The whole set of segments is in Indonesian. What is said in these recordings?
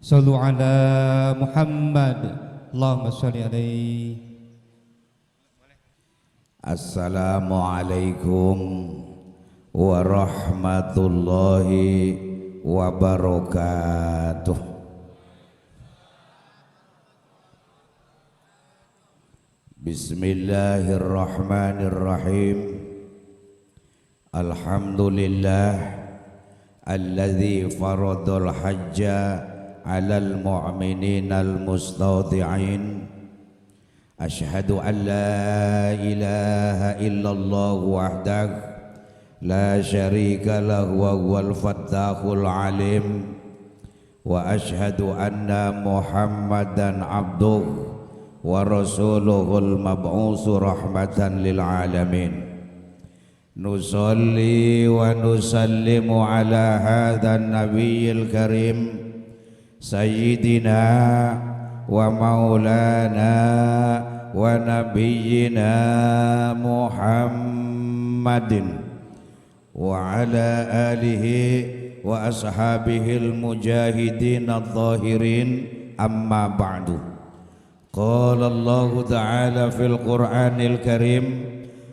Sallu ala Muhammad. Allahumma salli alaihi. Assalamualaikum warahmatullahi wabarakatuh. Bismillahirrahmanirrahim. Alhamdulillah alladzi faradul hajja 'alal mu'mininal mustawdi'in. Asyhadu an la ilaha illallah wahdahu la syarika lahu wa huwal fattahul alim. Wa asyhadu anna Muhammadan abduhu wa rasuluhul mab'usu rahmatan lil alamin. Nusalli wa nusallimu ala hadzal nabiyil karim sayyidina wa maulana wa nabiyyina Muhammadin wa ala alihi wa ashabihil mujahidin adh-dhahirin, amma ba'du. Qala Allah ta'ala fil Qur'anil Karim,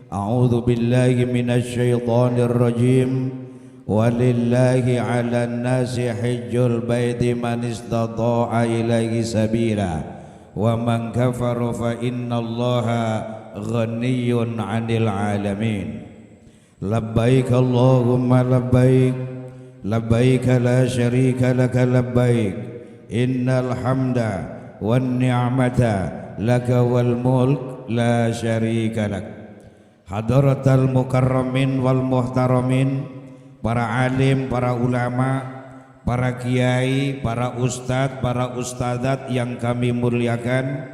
a'udzu billahi minasy syaithanir rajim. Walillahi 'alan nasi hajjul baiti man istata'a ilaihi sabila wa man kafara fa innallaha ghaniyyun 'anil 'alamin. Labbaik Allahumma labbaik, labbaik la syarika laka labbaik, innal hamda wan ni'mata laka wal mulk la syarika lak. Hadratal mukarramin wal muhtaramin, para alim, para ulama, para kiai, para ustadz, para ustadzat yang kami muliakan,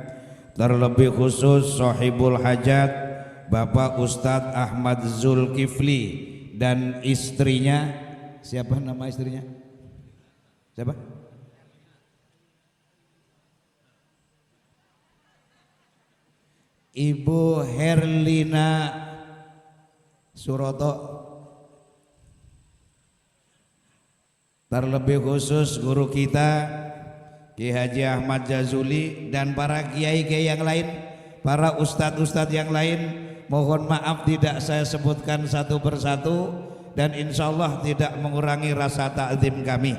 terlebih khusus sahibul hajat Bapak Ustadz Ahmad Zulkifli dan istrinya. Siapa nama istrinya? Siapa? Ibu Herlina Suroto. Terlebih khusus guru kita Ki Haji Ahmad Jazuli dan para kiai-kiai yang lain, para ustadz-ustadz yang lain. Mohon maaf tidak saya sebutkan satu persatu dan insya Allah tidak mengurangi rasa ta'zim kami.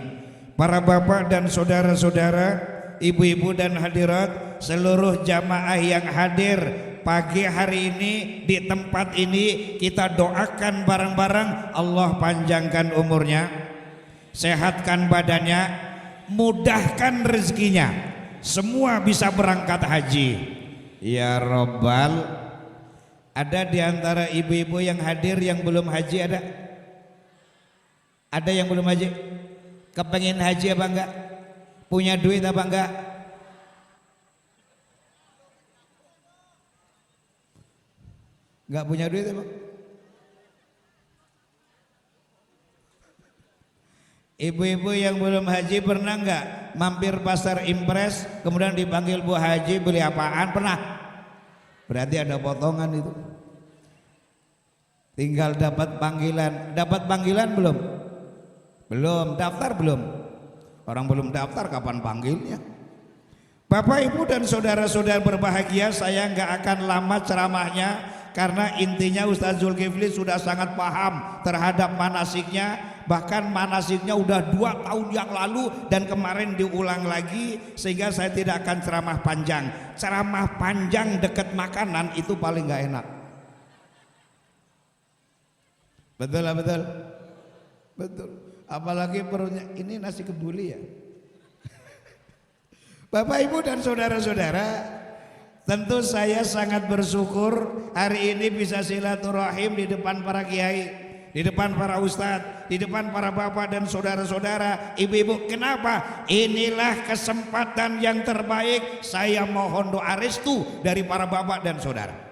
Para bapak dan saudara-saudara, ibu-ibu dan hadirat, seluruh jamaah yang hadir pagi hari ini di tempat ini, kita doakan bareng-bareng Allah panjangkan umurnya, sehatkan badannya, mudahkan rezekinya, semua bisa berangkat haji ya Rabbal. Ada di antara ibu-ibu yang hadir yang belum haji? Ada yang belum haji? Kepengen haji apa enggak? Punya duit apa enggak? Enggak punya duit apa? Ibu-ibu yang belum haji pernah enggak mampir pasar Impres kemudian dipanggil Bu Haji beli apaan? Pernah? Berarti ada potongan itu. Tinggal dapat panggilan. Dapat panggilan belum? Belum. Daftar belum? Orang belum daftar kapan panggilnya? Bapak Ibu dan saudara-saudara berbahagia, saya enggak akan lama ceramahnya karena intinya Ustaz Zulkifli sudah sangat paham terhadap manasiknya. Bahkan manasiknya udah 2 tahun yang lalu dan kemarin diulang lagi, sehingga saya tidak akan ceramah panjang. Ceramah panjang dekat makanan itu paling gak enak. Betul lah, betul. Betul. Apalagi perutnya ini nasi kebuli ya. Bapak Ibu dan saudara-saudara, tentu saya sangat bersyukur hari ini bisa silaturahim di depan para kiai, di depan para ustadz, di depan para bapak dan saudara-saudara, ibu-ibu. Kenapa? Inilah kesempatan yang terbaik. Saya mohon doa restu dari para bapak dan saudara.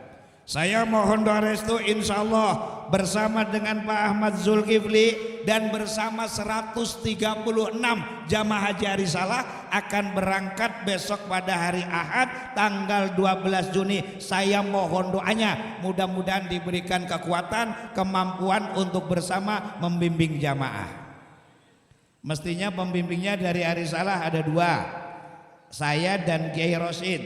Saya mohon doa restu, insya Allah bersama dengan Pak Ahmad Zulkifli dan bersama 136 jamaah haji Arisalah akan berangkat besok pada hari Ahad tanggal 12 Juni. Saya mohon doanya, mudah-mudahan diberikan kekuatan, kemampuan untuk bersama membimbing jamaah. Mestinya pembimbingnya dari Arisalah ada dua, saya dan Kiai Rosid.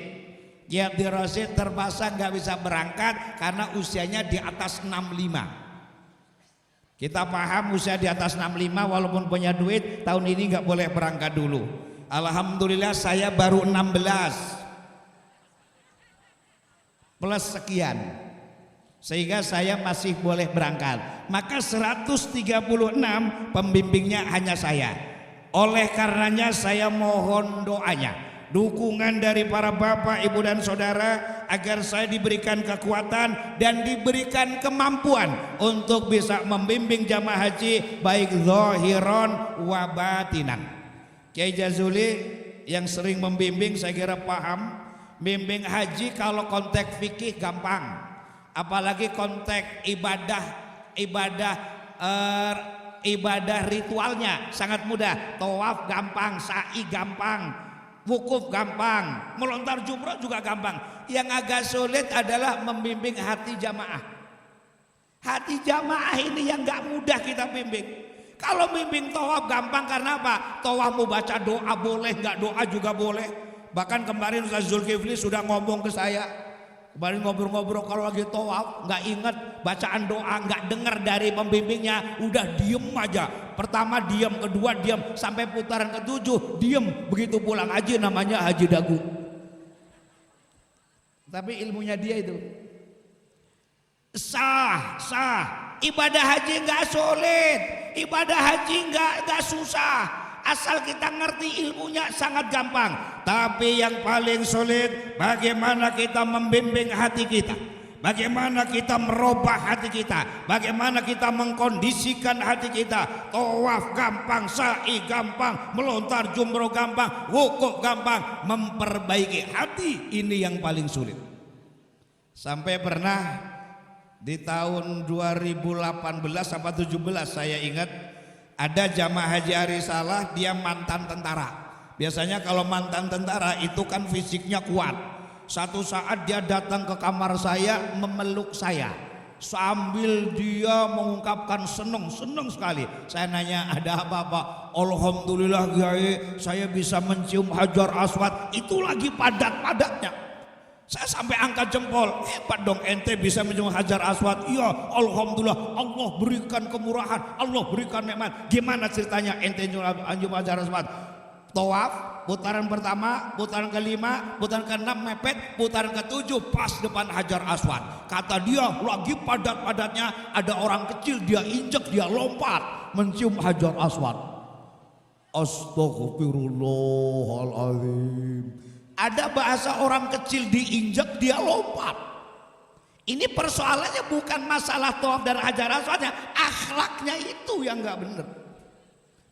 Kiai Rosid terpaksa nggak bisa berangkat karena usianya di atas 65. Kita paham usia di atas 65 walaupun punya duit tahun ini nggak boleh berangkat dulu. Alhamdulillah saya baru 16 plus sekian, sehingga saya masih boleh berangkat. Maka 136 pembimbingnya hanya saya. Oleh karenanya saya mohon doanya, dukungan dari para bapak, ibu dan saudara agar saya diberikan kekuatan dan diberikan kemampuan untuk bisa membimbing jamaah haji baik zahiran wa batinan. Kiai Jazuli yang sering membimbing saya kira paham. Bimbing haji kalau konteks fikih gampang, apalagi konteks ibadah ritualnya sangat mudah. Tawaf gampang, sa'i gampang, wukuf gampang, melontar jumrah juga gampang. Yang agak sulit adalah membimbing hati jamaah. Hati jamaah ini yang gak mudah kita bimbing. Kalau bimbing tawaf gampang karena apa? Tawaf mau baca doa boleh, gak doa juga boleh. Bahkan kemarin Ustaz Zulkifli sudah ngomong ke saya, kemarin ngobrol-ngobrol kalau lagi tawaf nggak ingat bacaan doa, nggak dengar dari pembimbingnya, udah diem aja. Pertama diem, kedua diem, sampai putaran ketujuh diem. Begitu pulang haji namanya haji dagu. Tapi ilmunya dia itu sah. Ibadah haji nggak sulit, ibadah haji nggak susah. Asal kita ngerti ilmunya sangat gampang. Tapi yang paling sulit bagaimana kita membimbing hati kita, bagaimana kita merubah hati kita, bagaimana kita mengkondisikan hati kita. Tawaf gampang, sa'i gampang, melontar jumroh gampang, wukuf gampang. Memperbaiki hati ini yang paling sulit. Sampai pernah di tahun 2018 sampai 17 saya ingat ada jamaah haji Arisalah, dia mantan tentara. Biasanya kalau mantan tentara itu kan fisiknya kuat. Satu saat dia datang ke kamar saya, memeluk saya sambil dia mengungkapkan senang sekali. Saya nanya, ada apa Pak? Alhamdulillah Kiai, saya bisa mencium Hajar Aswad. Itu lagi padat-padatnya. Saya sampai angkat jempol, hebat dong ente bisa mencium Hajar Aswad. Iya, alhamdulillah, Allah berikan kemurahan, Allah berikan nikmat. Gimana ceritanya ente mencium Hajar Aswad? Tawaf, putaran pertama, putaran kelima, putaran keenam mepet, putaran ketujuh pas depan Hajar Aswad. Kata dia lagi padat-padatnya, ada orang kecil dia injek, dia lompat mencium Hajar Aswad. Astaghfirullahaladzim. Ada bahasa orang kecil diinjak dia lompat. Ini persoalannya bukan masalah tawaf dan Hajar Aswadnya, akhlaknya itu yang nggak benar.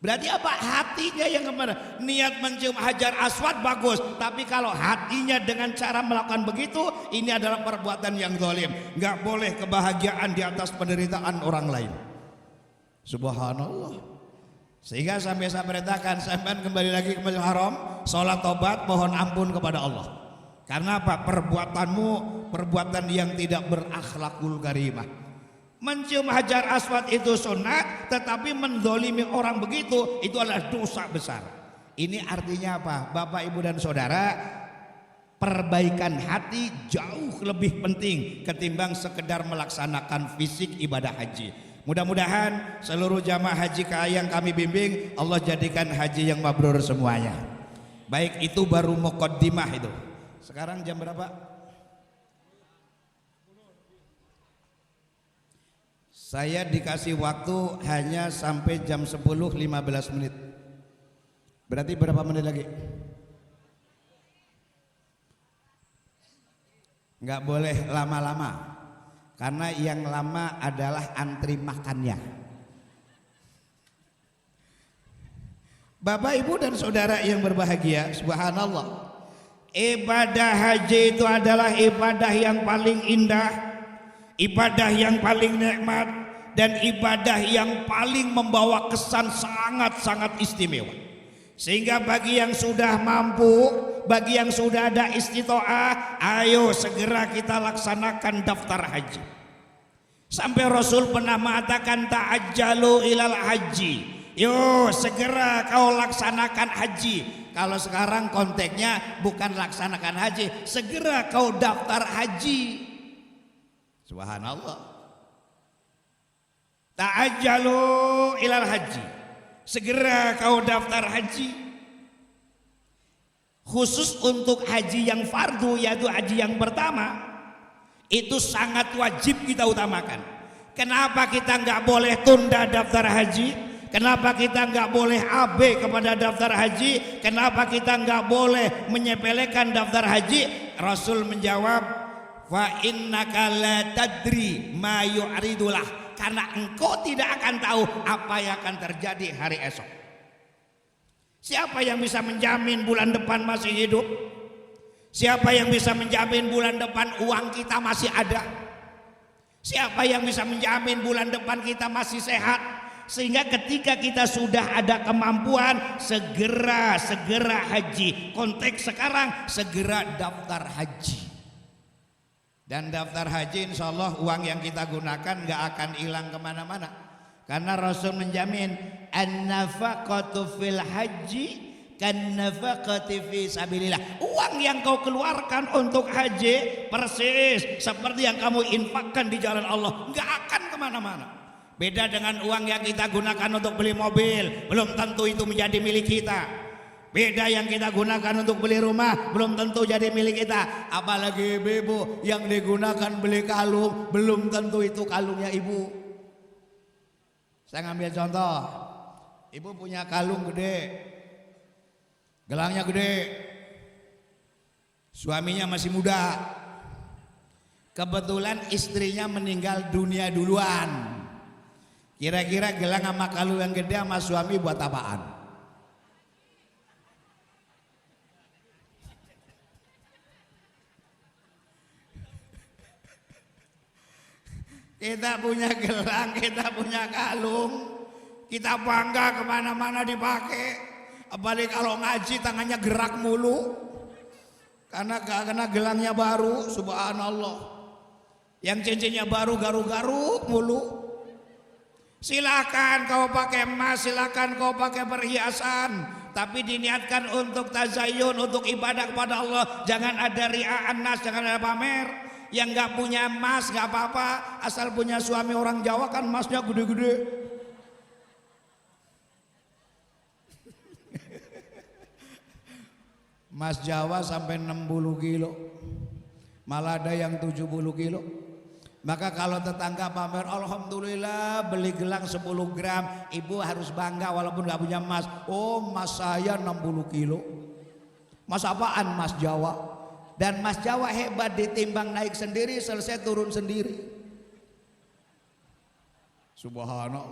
Berarti apa? Hatinya yang kemana? Niat mencium Hajar Aswad bagus, tapi kalau hatinya dengan cara melakukan begitu, ini adalah perbuatan yang zalim. Nggak boleh kebahagiaan di atas penderitaan orang lain. Subhanallah. Sehingga sampai saya perintahkan sampean kembali lagi ke Masjidil Haram, sholat tobat, mohon ampun kepada Allah. Karena apa? Perbuatanmu perbuatan yang tidak berakhlakul karimah. Mencium Hajar Aswad itu sunat, tetapi menzolimi orang begitu itu adalah dosa besar. Ini artinya apa? Bapak, ibu dan saudara, perbaikan hati jauh lebih penting ketimbang sekedar melaksanakan fisik ibadah haji. Mudah-mudahan seluruh jamaah haji yang kami bimbing Allah jadikan haji yang mabrur semuanya. Baik, itu baru muqaddimah itu. Sekarang jam berapa? Saya dikasih waktu hanya sampai jam 10.15 menit. Berarti berapa menit lagi? Nggak boleh lama-lama. Karena yang lama adalah antri makannya. Bapak, ibu dan saudara yang berbahagia, subhanallah, ibadah haji itu adalah ibadah yang paling indah, ibadah yang paling nikmat, dan ibadah yang paling membawa kesan sangat-sangat istimewa. Sehingga bagi yang sudah mampu, bagi yang sudah ada istitoah, ayo segera kita laksanakan daftar haji. Sampai Rasul pernah mengatakan ta'ajjalu ilal haji, Yo, segera kau laksanakan haji. Kalau sekarang konteksnya bukan laksanakan haji, segera kau daftar haji. Subhanallah. Ta'ajjalu ilal haji. Segera kau daftar haji. Khusus untuk haji yang fardu, yaitu haji yang pertama, itu sangat wajib kita utamakan. Kenapa kita nggak boleh tunda daftar haji? Kenapa kita nggak boleh AB kepada daftar haji? Kenapa kita nggak boleh menyepelekan daftar haji? Rasul menjawab, fa innaka la tadri ma yu'ridulah, karena engkau tidak akan tahu apa yang akan terjadi hari esok. Siapa yang bisa menjamin bulan depan masih hidup? Siapa yang bisa menjamin bulan depan uang kita masih ada? Siapa yang bisa menjamin bulan depan kita masih sehat? Sehingga ketika kita sudah ada kemampuan, segera haji. Konteks sekarang, segera daftar haji. Dan daftar haji insya Allah uang yang kita gunakan gak akan hilang kemana-mana. Karena Rasul menjamin, an-nafaqatu fil haji kan-nafaqati fi sabilillah. Uang yang kau keluarkan untuk haji persis seperti yang kamu infakkan di jalan Allah, gak akan kemana-mana. Beda dengan uang yang kita gunakan untuk beli mobil, belum tentu itu menjadi milik kita. Beda yang kita gunakan untuk beli rumah, belum tentu jadi milik kita. Apalagi ibu yang digunakan beli kalung, belum tentu itu kalungnya ibu. Saya ngambil contoh, ibu punya kalung gede, gelangnya gede, suaminya masih muda, kebetulan istrinya meninggal dunia duluan. Kira-kira gelang sama kalung yang gede sama suami buat apaan? Kita punya gelang, kita punya kalung, kita bangga kemana-mana dipakai. Apalagi kalau ngaji tangannya gerak mulu, karena gelangnya baru, subhanallah. Yang cincinnya baru garuk-garuk mulu. Silakan kau pakai emas, silakan kau pakai perhiasan, tapi diniatkan untuk tazayyun, untuk ibadah kepada Allah. Jangan ada ria'an nas, jangan ada pamer. Yang nggak punya emas nggak apa-apa, asal punya suami orang Jawa kan emasnya gede-gede. Emas Jawa sampai 60 kilo, malah ada yang 70 kilo. Maka kalau tetangga pamer, alhamdulillah beli gelang 10 gram, ibu harus bangga walaupun gak punya emas. Oh, emas saya 60 kilo. Emas apaan? Emas Jawa. Dan emas Jawa hebat, ditimbang naik sendiri, selesai turun sendiri. Subhanallah.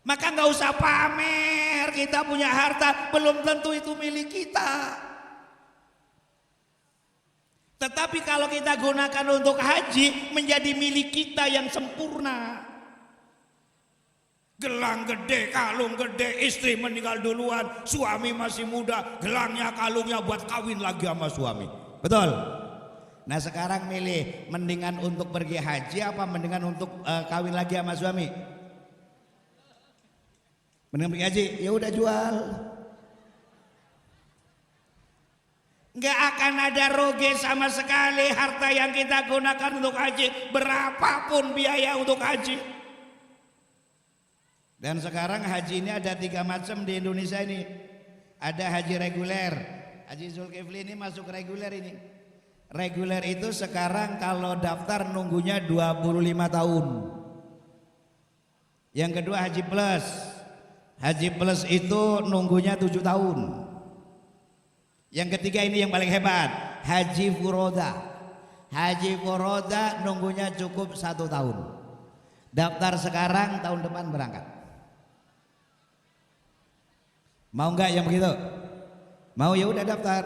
Maka gak usah pamer, kita punya harta, belum tentu itu milik kita. Tetapi kalau kita gunakan untuk haji, menjadi milik kita yang sempurna. Gelang gede, kalung gede, istri meninggal duluan, suami masih muda, gelangnya kalungnya buat kawin lagi sama suami. Betul? Nah sekarang milih, mendingan untuk pergi haji apa mendingan untuk kawin lagi sama suami? Mendingan pergi haji, ya udah jual. Nggak akan ada rugi sama sekali harta yang kita gunakan untuk haji, berapapun biaya untuk haji. Dan sekarang haji ini ada 3 macam di Indonesia ini. Ada haji reguler, Haji Zulkifli ini masuk reguler ini. Reguler itu sekarang kalau daftar nunggunya 25 tahun. Yang kedua haji plus. Haji plus itu nunggunya 7 tahun. Yang ketiga ini yang paling hebat, haji furoda. Haji furoda nunggunya cukup 1 tahun. Daftar sekarang, tahun depan berangkat. Mau nggak yang begitu? Mau ya udah daftar.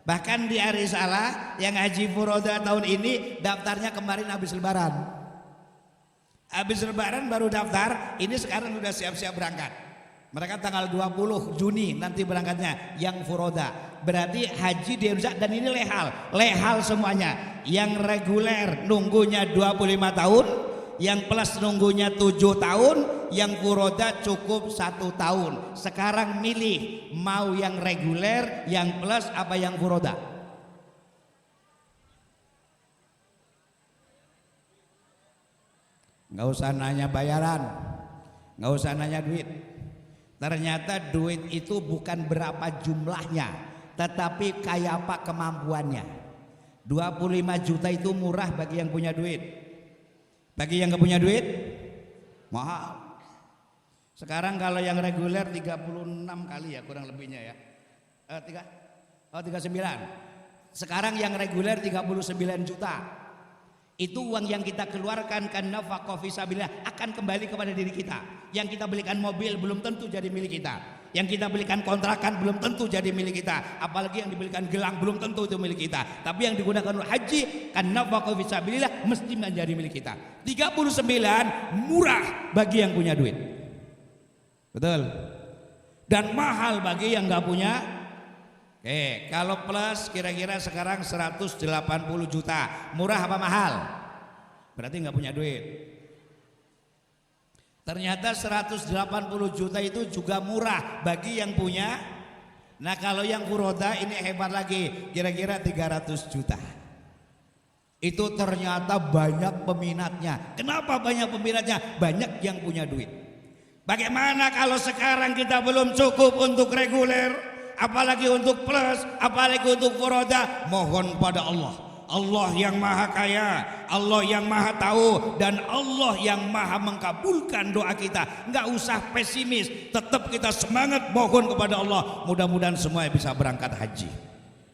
Bahkan di Arisalah yang haji furoda tahun ini daftarnya kemarin habis lebaran. Habis lebaran baru daftar, ini sekarang udah siap-siap berangkat. Mereka tanggal 20 Juni nanti berangkatnya yang furoda. Berarti haji di Indonesia, dan ini lehal semuanya. Yang reguler nunggunya 25 tahun, yang plus nunggunya 7 tahun, yang furoda cukup 1 tahun. Sekarang milih mau yang reguler, yang plus apa yang furoda. Nggak usah nanya bayaran, nggak usah nanya duit. Ternyata duit itu bukan berapa jumlahnya, tetapi kayak apa kemampuannya. 25 juta itu murah bagi yang punya duit. Bagi yang nggak punya duit, mahal. Sekarang kalau yang reguler 36 kali ya kurang lebihnya ya. 39. Sekarang yang reguler 39 juta. Itu uang yang kita keluarkan karena nafaqah fisabilillah akan kembali kepada diri kita. Yang kita belikan mobil belum tentu jadi milik kita. Yang kita belikan kontrakan belum tentu jadi milik kita. Apalagi yang dibelikan gelang belum tentu itu milik kita. Tapi yang digunakan untuk haji karena nafaqah fisabilillah mesti menjadi milik kita. 39 murah bagi yang punya duit. Betul. Dan mahal bagi yang nggak punya. Oke, kalau plus kira-kira sekarang 180 juta. Murah apa mahal? Berarti nggak punya duit. Ternyata 180 juta itu juga murah bagi yang punya. Nah kalau yang furoda ini hebat lagi, kira-kira 300 juta. Itu ternyata banyak peminatnya. Kenapa banyak peminatnya? Banyak yang punya duit. Bagaimana kalau sekarang kita belum cukup untuk reguler? Apalagi untuk plus, apalagi untuk furoda, mohon pada Allah. Allah yang maha kaya, Allah yang maha tahu, dan Allah yang maha mengabulkan doa kita. Nggak usah pesimis, tetap kita semangat mohon kepada Allah. Mudah-mudahan semua bisa berangkat haji.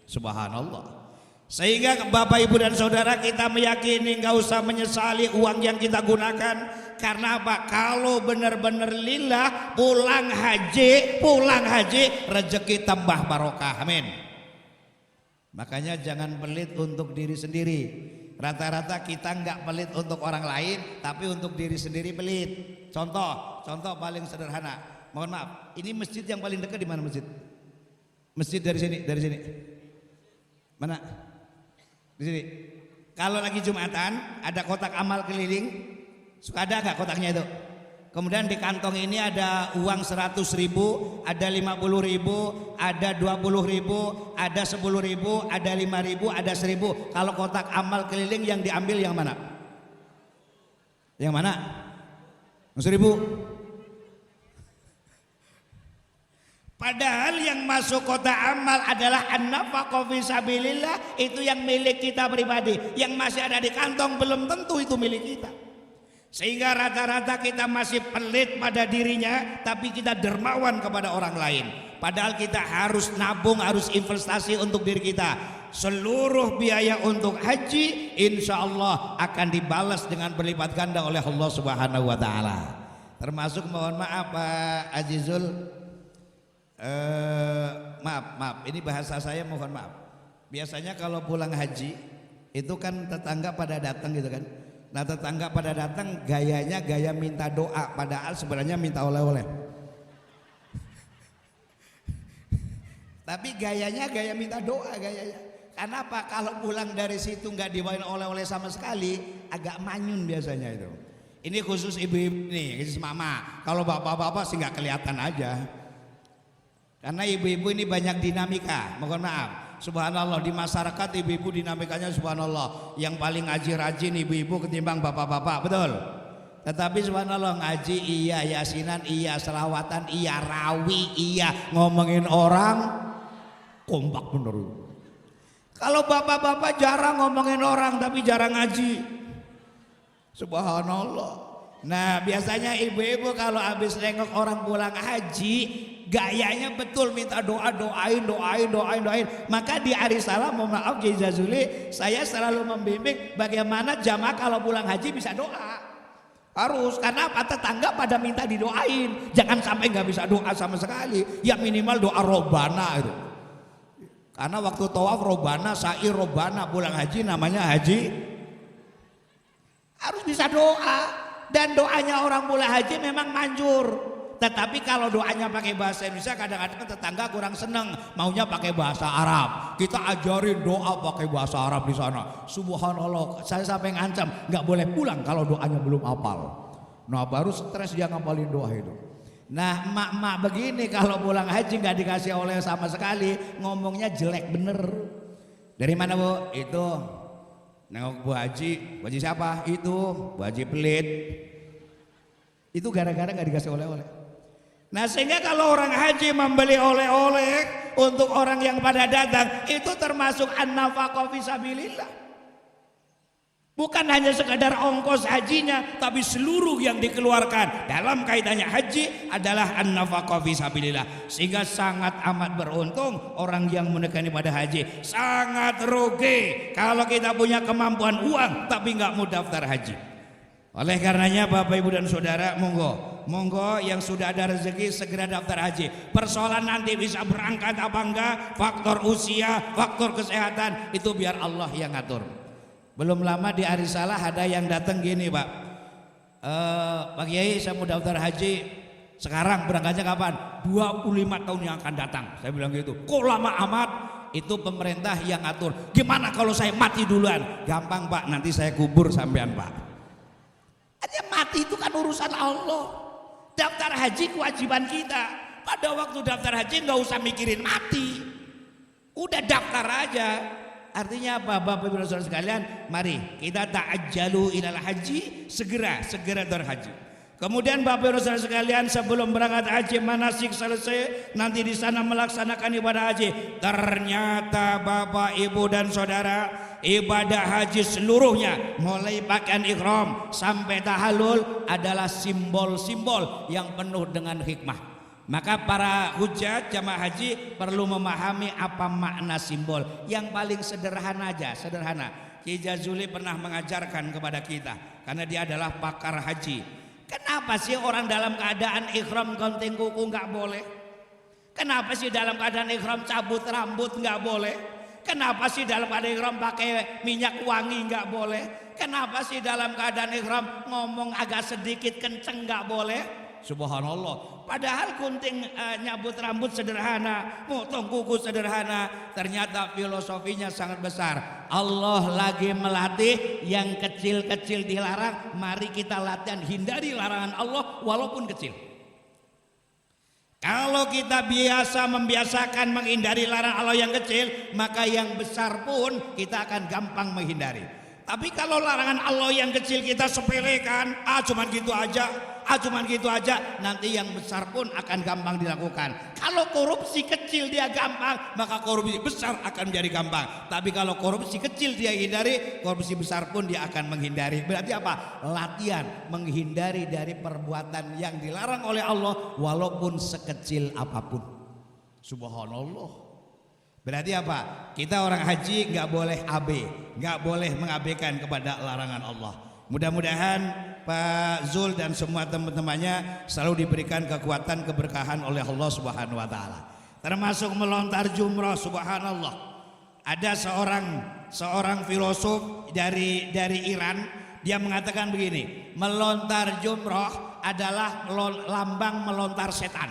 Subhanallah. Sehingga Bapak Ibu dan Saudara kita meyakini nggak usah menyesali uang yang kita gunakan. Karena apa? Kalau benar-benar lillah pulang haji rezeki tambah barokah. Amin. Makanya jangan pelit untuk diri sendiri. Rata-rata kita nggak pelit untuk orang lain, tapi untuk diri sendiri pelit. Contoh paling sederhana. Mohon maaf, ini masjid yang paling dekat di mana masjid? Masjid dari sini. Mana? Di sini. Kalau lagi Jumatan ada kotak amal keliling. Suka ada gak kotaknya itu? Kemudian di kantong ini ada uang 100.000, ada 50.000, ada 20.000, ada 10.000, ada 5.000, ada 1.000. Kalau kotak amal keliling yang diambil yang mana? Yang mana? 1.000. Padahal yang masuk kotak amal adalah an-nafaqah fisabilillah, itu yang milik kita pribadi. Yang masih ada di kantong belum tentu itu milik kita. Sehingga rata-rata kita masih pelit pada dirinya, tapi kita dermawan kepada orang lain. Padahal kita harus nabung, harus investasi untuk diri kita. Seluruh biaya untuk haji insya Allah akan dibalas dengan berlipat ganda oleh Allah Subhanahu wa Ta'ala. Termasuk mohon maaf Pak Azizul, maaf, ini bahasa saya mohon maaf. Biasanya kalau pulang haji itu kan tetangga pada datang gitu kan. Nah tetangga pada datang gayanya gaya minta doa, padahal sebenarnya minta oleh-oleh. Tapi gayanya gaya minta doa gayanya. Karena apa? Kalau pulang dari situ nggak dibawain oleh-oleh sama sekali, agak manyun biasanya itu. Ini khusus ibu-ibu nih, khusus mama. Kalau bapak-bapak sih nggak kelihatan aja. Karena ibu-ibu ini banyak dinamika. Mohon maaf. Subhanallah, di masyarakat ibu-ibu dinamikanya subhanallah. Yang paling ngaji rajin ibu-ibu ketimbang bapak-bapak, betul. Tetapi subhanallah ngaji iya, yasinan iya, selawatan iya, rawi iya, ngomongin orang kompak bener. Kalau bapak-bapak jarang ngomongin orang tapi jarang ngaji. Subhanallah. Nah biasanya ibu-ibu kalau habis nengok orang pulang haji, gayanya betul minta doain. Maka di Arisalah mohon maaf Jazuli, saya selalu membimbing bagaimana jamaah kalau pulang haji bisa doa. Harus, karena apa? Tetangga pada minta didoain. Jangan sampai nggak bisa doa sama sekali. Ya minimal doa robana itu. Karena waktu tawaf robana, sa'i robana, pulang haji namanya haji. Harus bisa doa. Dan doanya orang pulang haji memang manjur. Tetapi kalau doanya pakai bahasa Indonesia kadang-kadang tetangga kurang seneng, maunya pakai bahasa Arab. Kita ajarin doa pakai bahasa Arab di sana. Subhanallah, saya sampai ngancam nggak boleh pulang kalau doanya belum hafal. Nah baru stres dia ngapalin doa itu. Nah emak-emak begini kalau pulang haji nggak dikasih oleh sama sekali, ngomongnya jelek bener. Dari mana bu? Itu nengok Bu Haji. Bu Haji siapa? Itu Bu Haji pelit. Itu gara-gara nggak dikasih oleh-oleh. Nah sehingga kalau orang haji membeli oleh-oleh untuk orang yang pada datang, itu termasuk an-nafaqah fisabilillah. Bukan hanya sekadar ongkos hajinya, tapi seluruh yang dikeluarkan dalam kaitannya haji adalah an-nafaqah fisabilillah. Sehingga sangat amat beruntung orang yang menekani pada haji. Sangat rugi kalau kita punya kemampuan uang tapi nggak mau daftar haji. Oleh karenanya Bapak Ibu dan Saudara, monggo yang sudah ada rezeki segera daftar haji. Persoalan nanti bisa berangkat apa enggak, faktor usia, faktor kesehatan, itu biar Allah yang ngatur. Belum lama di Arisalah ada yang datang gini Pak, Pak Kiai saya mau daftar haji sekarang, berangkatnya kapan? 25 tahun yang akan datang. Saya bilang gitu, kok lama amat? Itu pemerintah yang ngatur. Gimana kalau saya mati duluan? Gampang Pak, nanti saya kubur sampean Pak. Aja mati itu kan urusan Allah. Daftar haji kewajiban kita. Pada waktu daftar haji nggak usah mikirin mati, udah daftar aja. Artinya apa Bapak Ibu Saudara sekalian, mari kita ta'ajjalu ilal haji, segera daftar haji. Kemudian Bapak Ibu Saudara sekalian, sebelum berangkat haji manasik selesai, nanti di sana melaksanakan ibadah haji. Ternyata Bapak Ibu dan Saudara, ibadah haji seluruhnya mulai pakaian ihram sampai tahallul adalah simbol-simbol yang penuh dengan hikmah. Maka para hujjah jamaah haji perlu memahami apa makna simbol. Yang paling sederhana aja, sederhana. Ki Jazuli pernah mengajarkan kepada kita, karena dia adalah pakar haji. Kenapa sih orang dalam keadaan ihram gunting kuku nggak boleh? Kenapa sih dalam keadaan ihram cabut rambut nggak boleh? Kenapa sih dalam keadaan ihram pakai minyak wangi nggak boleh? Kenapa sih dalam keadaan ihram ngomong agak sedikit kenceng nggak boleh? Subhanallah. Padahal gunting nyabut rambut sederhana, motong kuku sederhana, ternyata filosofinya sangat besar. Allah lagi melatih yang kecil-kecil dilarang, mari kita latihan hindari larangan Allah walaupun kecil. Kalau kita membiasakan menghindari larangan Allah yang kecil, maka yang besar pun kita akan gampang menghindari. Tapi kalau larangan Allah yang kecil kita sepelekan, cuman gitu aja, nanti yang besar pun akan gampang dilakukan. Kalau korupsi kecil dia gampang, maka korupsi besar akan menjadi gampang. Tapi kalau korupsi kecil dia hindari, korupsi besar pun dia akan menghindari. Berarti apa? Latihan menghindari dari perbuatan yang dilarang oleh Allah walaupun sekecil apapun. Subhanallah. Berarti apa? Kita orang haji nggak boleh nggak boleh mengabaikan kepada larangan Allah. Mudah-mudahan Pak Zul dan semua teman-temannya selalu diberikan kekuatan, keberkahan oleh Allah Subhanahu wa taala. Termasuk melontar jumrah, subhanallah. Ada seorang filosof dari Iran, dia mengatakan begini, melontar jumrah adalah lambang melontar setan.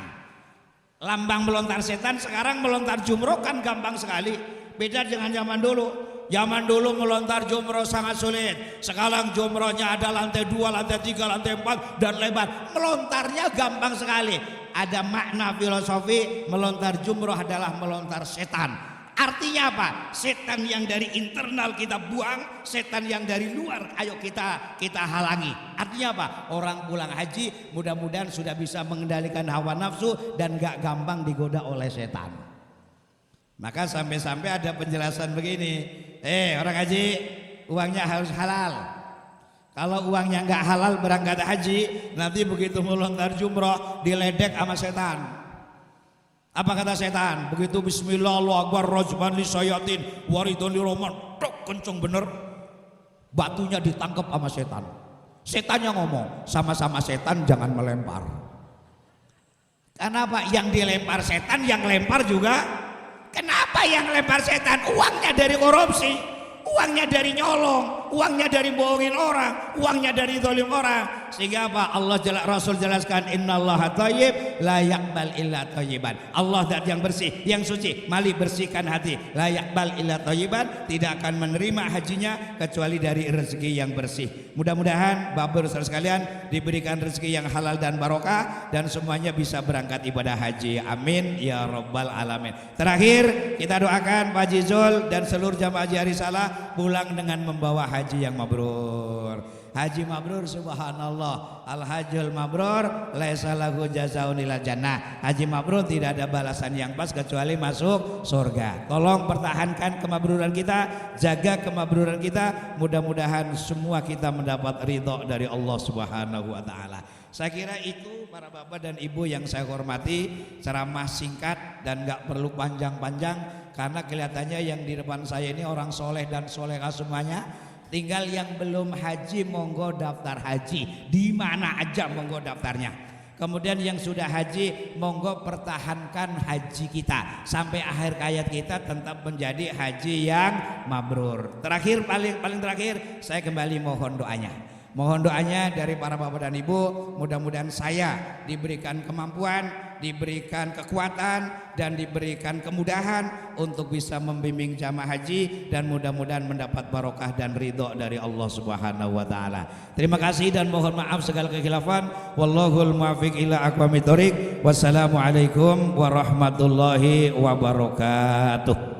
Lambang melontar setan. Sekarang melontar jumroh kan gampang sekali, beda dengan zaman dulu. Zaman dulu melontar jumroh sangat sulit. Sekarang jumrohnya ada lantai 2, lantai 3, lantai 4 dan lebar. Melontarnya gampang sekali. Ada makna filosofi, melontar jumroh adalah melontar setan. Artinya apa? Setan yang dari internal kita buang, setan yang dari luar ayo kita halangi. Artinya apa? Orang pulang haji mudah-mudahan sudah bisa mengendalikan hawa nafsu dan gak gampang digoda oleh setan. Maka sampai-sampai ada penjelasan begini, orang haji uangnya harus halal. Kalau uangnya nggak halal berangkat haji, nanti begitu melontar jumroh diledek sama setan. Apa kata setan? Begitu bismillah Allahu akbar rajman li sayatin waridun li roman, tok kenceng bener, batunya ditangkap sama setan. Setannya ngomong, sama-sama setan jangan melempar. Kenapa? Yang dilempar setan, yang lempar juga. Kenapa yang lempar setan? Uangnya dari korupsi, uangnya dari nyolong, uangnya dari bohongin orang, uangnya dari zalim orang. Sehingga apa? Allah Rasul jelaskan innallaha thayyib la yaqbal illa thayyiban. Allah zat yang bersih, yang suci. Mari bersihkan hati. La yaqbal illa thayyiban, tidak akan menerima hajinya kecuali dari rezeki yang bersih. Mudah-mudahan Bapak Saudara sekalian diberikan rezeki yang halal dan barokah dan semuanya bisa berangkat ibadah haji. Amin ya rabbal alamin. Terakhir kita doakan Pak Haji Zul dan seluruh jamaah Haji Arisalah pulang dengan membawa haji yang mabrur. Haji mabrur subhanallah, al hajjul mabrur laisa lahu jazaa'un illa jannah. Haji mabrur tidak ada balasan yang pas kecuali masuk surga. Tolong pertahankan kemabruran kita, jaga kemabruran kita. Mudah-mudahan semua kita mendapat ridho dari Allah Subhanahu wa taala. Saya kira itu para bapak dan ibu yang saya hormati, ceramah singkat dan gak perlu panjang-panjang karena kelihatannya yang di depan saya ini orang soleh dan solehah semuanya. Tinggal yang belum haji monggo daftar haji, di mana aja monggo daftarnya. Kemudian yang sudah haji monggo pertahankan haji kita sampai akhir hayat kita tetap menjadi haji yang mabrur. Terakhir paling terakhir saya kembali mohon doanya. Mohon doanya dari para bapak dan ibu, mudah-mudahan saya diberikan kemampuan, diberikan kekuatan dan diberikan kemudahan untuk bisa membimbing jamaah haji dan mudah-mudahan mendapat barokah dan ridho dari Allah Subhanahu wa taala. Terima kasih dan mohon maaf segala kekhilafan. Wallahul muwaffiq ila aqwamit thoriq. Wassalamualaikum warahmatullahi wabarakatuh.